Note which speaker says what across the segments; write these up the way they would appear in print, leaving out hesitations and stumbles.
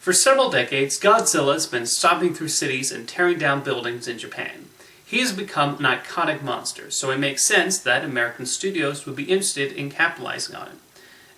Speaker 1: For several decades, Godzilla has been stomping through cities and tearing down buildings in Japan. He has become an iconic monster, so it makes sense that American studios would be interested in capitalizing on it.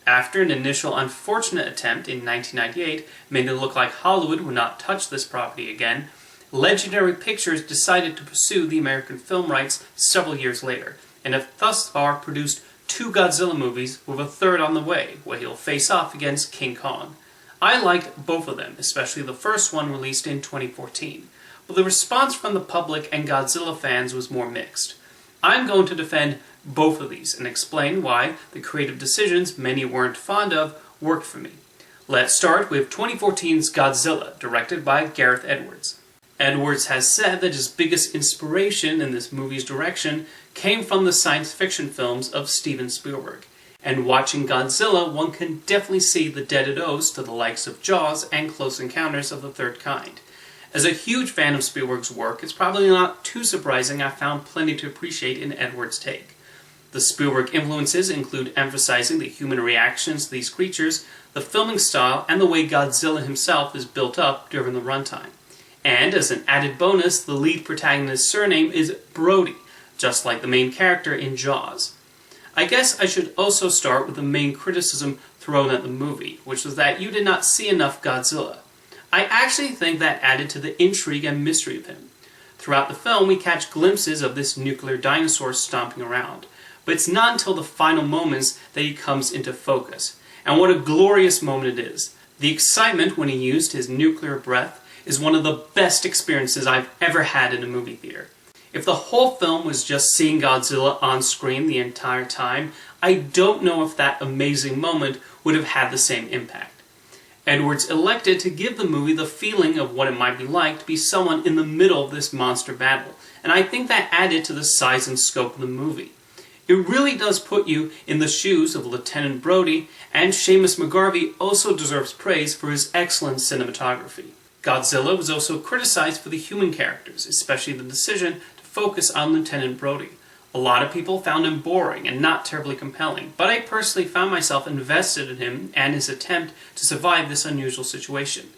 Speaker 1: After an initial unfortunate attempt in 1998 made it look like Hollywood would not touch this property again, Legendary Pictures decided to pursue the American film rights several years later, and have thus far produced 2 Godzilla movies with a third on the way, where he'll face off against King Kong. I liked both of them, especially the first one released in 2014, but the response from the public and Godzilla fans was more mixed. I'm going to defend both of these and explain why the creative decisions many weren't fond of worked for me. Let's start with 2014's Godzilla, directed by Gareth Edwards. Edwards has said that his biggest inspiration in this movie's direction came from the science fiction films of Steven Spielberg. And watching Godzilla, one can definitely see the dead odes to the likes of Jaws and Close Encounters of the Third Kind. As a huge fan of Spielberg's work, it's probably not too surprising I found plenty to appreciate in Edwards' take. The Spielberg influences include emphasizing the human reactions to these creatures, the filming style, and the way Godzilla himself is built up during the runtime. And as an added bonus, the lead protagonist's surname is Brody, just like the main character in Jaws. I guess I should also start with the main criticism thrown at the movie, which was that you did not see enough Godzilla. I actually think that added to the intrigue and mystery of him. Throughout the film, we catch glimpses of this nuclear dinosaur stomping around, but it's not until the final moments that he comes into focus. And what a glorious moment it is. The excitement when he used his nuclear breath is one of the best experiences I've ever had in a movie theater. If the whole film was just seeing Godzilla on screen the entire time, I don't know if that amazing moment would have had the same impact. Edwards elected to give the movie the feeling of what it might be like to be someone in the middle of this monster battle, and I think that added to the size and scope of the movie. It really does put you in the shoes of Lieutenant Brody, and Seamus McGarvey also deserves praise for his excellent cinematography. Godzilla was also criticized for the human characters, especially the decision to focus on Lieutenant Brody. A lot of people found him boring and not terribly compelling, but I personally found myself invested in him and his attempt to survive this unusual situation.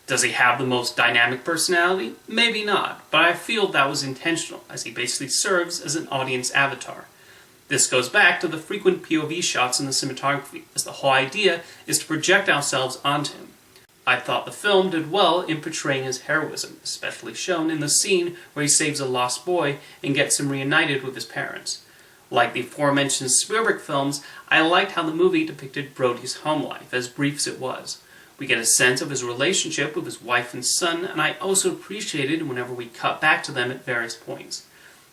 Speaker 1: Does he have the most dynamic personality? Maybe not, but I feel that was intentional, as he basically serves as an audience avatar. This goes back to the frequent POV shots in the cinematography, as the whole idea is to project ourselves onto him. I thought the film did well in portraying his heroism, especially shown in the scene where he saves a lost boy and gets him reunited with his parents. Like the aforementioned Spielberg films, I liked how the movie depicted Brody's home life, as brief as it was. We get a sense of his relationship with his wife and son, and I also appreciated whenever we cut back to them at various points.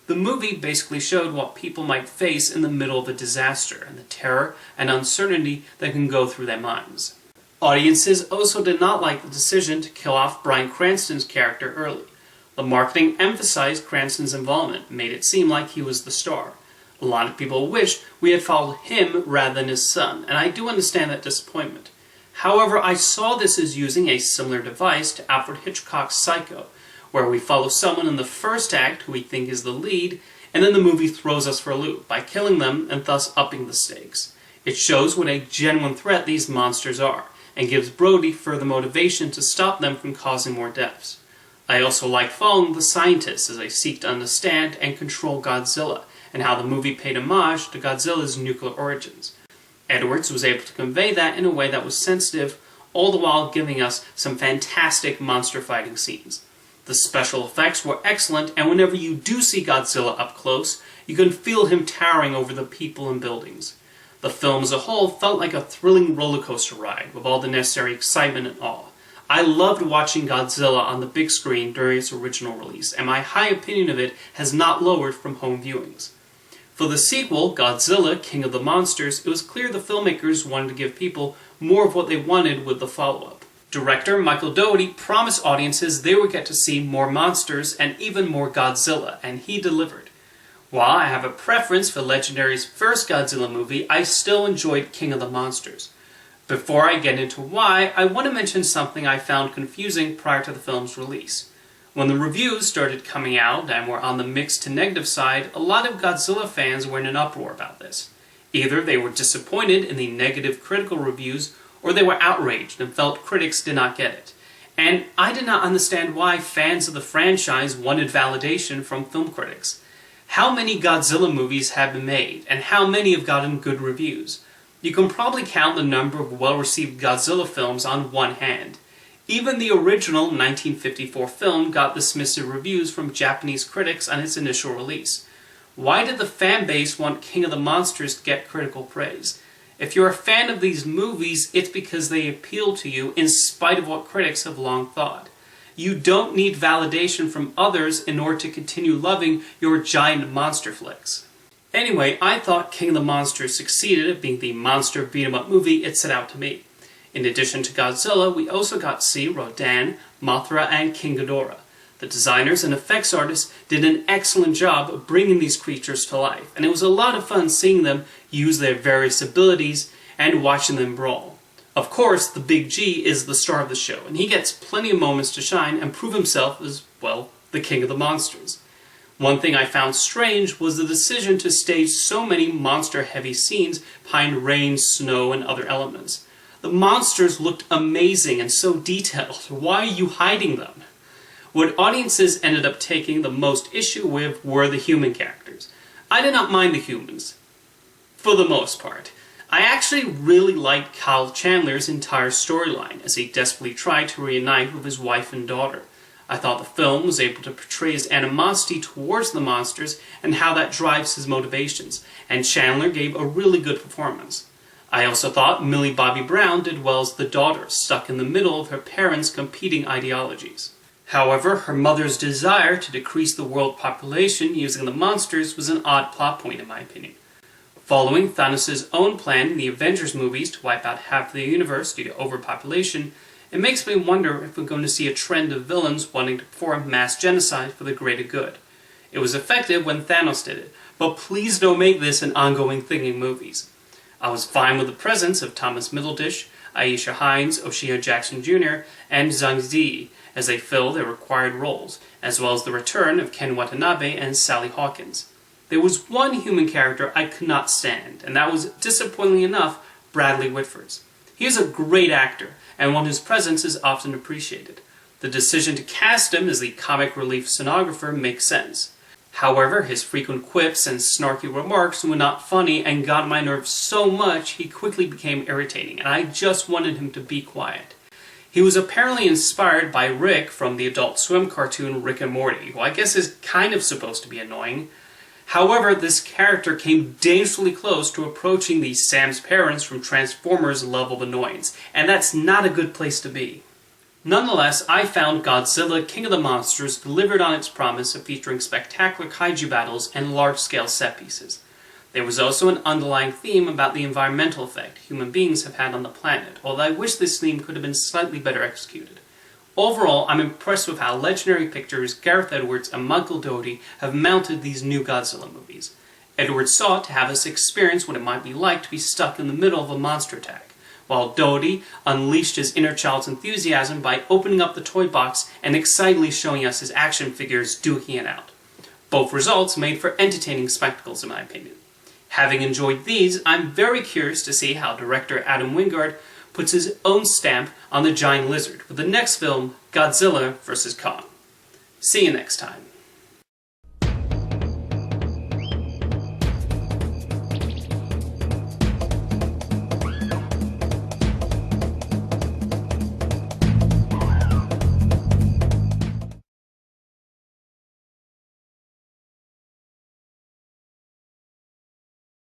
Speaker 1: The movie basically showed what people might face in the middle of a disaster, and the terror and uncertainty that can go through their minds. Audiences also did not like the decision to kill off Bryan Cranston's character early. The marketing emphasized Cranston's involvement, made it seem like he was the star. A lot of people wished we had followed him rather than his son, and I do understand that disappointment. However, I saw this as using a similar device to Alfred Hitchcock's Psycho, where we follow someone in the first act who we think is the lead, and then the movie throws us for a loop by killing them and thus upping the stakes. It shows what a genuine threat these monsters are, and gives Brody further motivation to stop them from causing more deaths. I also like following the scientists as they seek to understand and control Godzilla, and how the movie paid homage to Godzilla's nuclear origins. Edwards was able to convey that in a way that was sensitive, all the while giving us some fantastic monster fighting scenes. The special effects were excellent, and whenever you do see Godzilla up close, you can feel him towering over the people and buildings. The film as a whole felt like a thrilling roller coaster ride, with all the necessary excitement and awe. I loved watching Godzilla on the big screen during its original release, and my high opinion of it has not lowered from home viewings. For the sequel, Godzilla, King of the Monsters, it was clear the filmmakers wanted to give people more of what they wanted with the follow-up. Director Michael Dougherty promised audiences they would get to see more monsters and even more Godzilla, and he delivered. While I have a preference for Legendary's first Godzilla movie, I still enjoyed King of the Monsters. Before I get into why, I want to mention something I found confusing prior to the film's release. When the reviews started coming out and were on the mixed to negative side, a lot of Godzilla fans were in an uproar about this. Either they were disappointed in the negative critical reviews, or they were outraged and felt critics did not get it. and I did not understand why fans of the franchise wanted validation from film critics. How many Godzilla movies have been made, and how many have gotten good reviews? You can probably count the number of well-received Godzilla films on one hand. Even the original 1954 film got dismissive reviews from Japanese critics on its initial release. Why did the fan base want King of the Monsters to get critical praise? If you're a fan of these movies, it's because they appeal to you in spite of what critics have long thought. You don't need validation from others in order to continue loving your giant monster flicks. Anyway, I thought King of the Monsters succeeded at being the monster beat-em-up movie it set out to be. In addition to Godzilla, we also got to see Rodan, Mothra, and King Ghidorah. The designers and effects artists did an excellent job of bringing these creatures to life, and it was a lot of fun seeing them use their various abilities and watching them brawl. Of course, the Big G is the star of the show, and he gets plenty of moments to shine and prove himself as, well, the King of the Monsters. One thing I found strange was the decision to stage so many monster-heavy scenes behind rain, snow, and other elements. The monsters looked amazing and so detailed. Why are you hiding them? What audiences ended up taking the most issue with were the human characters. I did not mind the humans, for the most part. I actually really liked Kyle Chandler's entire storyline, as he desperately tried to reunite with his wife and daughter. I thought the film was able to portray his animosity towards the monsters and how that drives his motivations, and Chandler gave a really good performance. I also thought Millie Bobby Brown did well as the daughter, stuck in the middle of her parents' competing ideologies. However, her mother's desire to decrease the world population using the monsters was an odd plot point in my opinion. Following Thanos' own plan in the Avengers movies to wipe out half of the universe due to overpopulation, it makes me wonder if we're going to see a trend of villains wanting to perform mass genocide for the greater good. It was effective when Thanos did it, but please don't make this an ongoing thing in movies. I was fine with the presence of Thomas Middleditch, Aisha Hines, O'Shea Jackson Jr., and Zhang Ziyi as they fill their required roles, as well as the return of Ken Watanabe and Sally Hawkins. There was one human character I could not stand, and that was, disappointingly enough, Bradley Whitford's. He is a great actor, and one whose presence is often appreciated. The decision to cast him as the comic relief stenographer makes sense. However, his frequent quips and snarky remarks were not funny and got on my nerves so much he quickly became irritating, and I just wanted him to be quiet. He was apparently inspired by Rick from the Adult Swim cartoon Rick and Morty, who I guess is kind of supposed to be annoying. However, this character came dangerously close to approaching the Sam's Parents from Transformers level of annoyance, and that's not a good place to be. Nonetheless, I found Godzilla King of the Monsters delivered on its promise of featuring spectacular kaiju battles and large-scale set pieces. There was also an underlying theme about the environmental effect human beings have had on the planet, although I wish this theme could have been slightly better executed. Overall, I'm impressed with how Legendary Pictures, Gareth Edwards, and Michael Dougherty have mounted these new Godzilla movies. Edwards sought to have us experience what it might be like to be stuck in the middle of a monster attack, while Dougherty unleashed his inner child's enthusiasm by opening up the toy box and excitedly showing us his action figures duking it out. Both results made for entertaining spectacles in my opinion. Having enjoyed these, I'm very curious to see how director Adam Wingard puts his own stamp on the giant lizard with the next film, Godzilla vs. Kong. See you next time.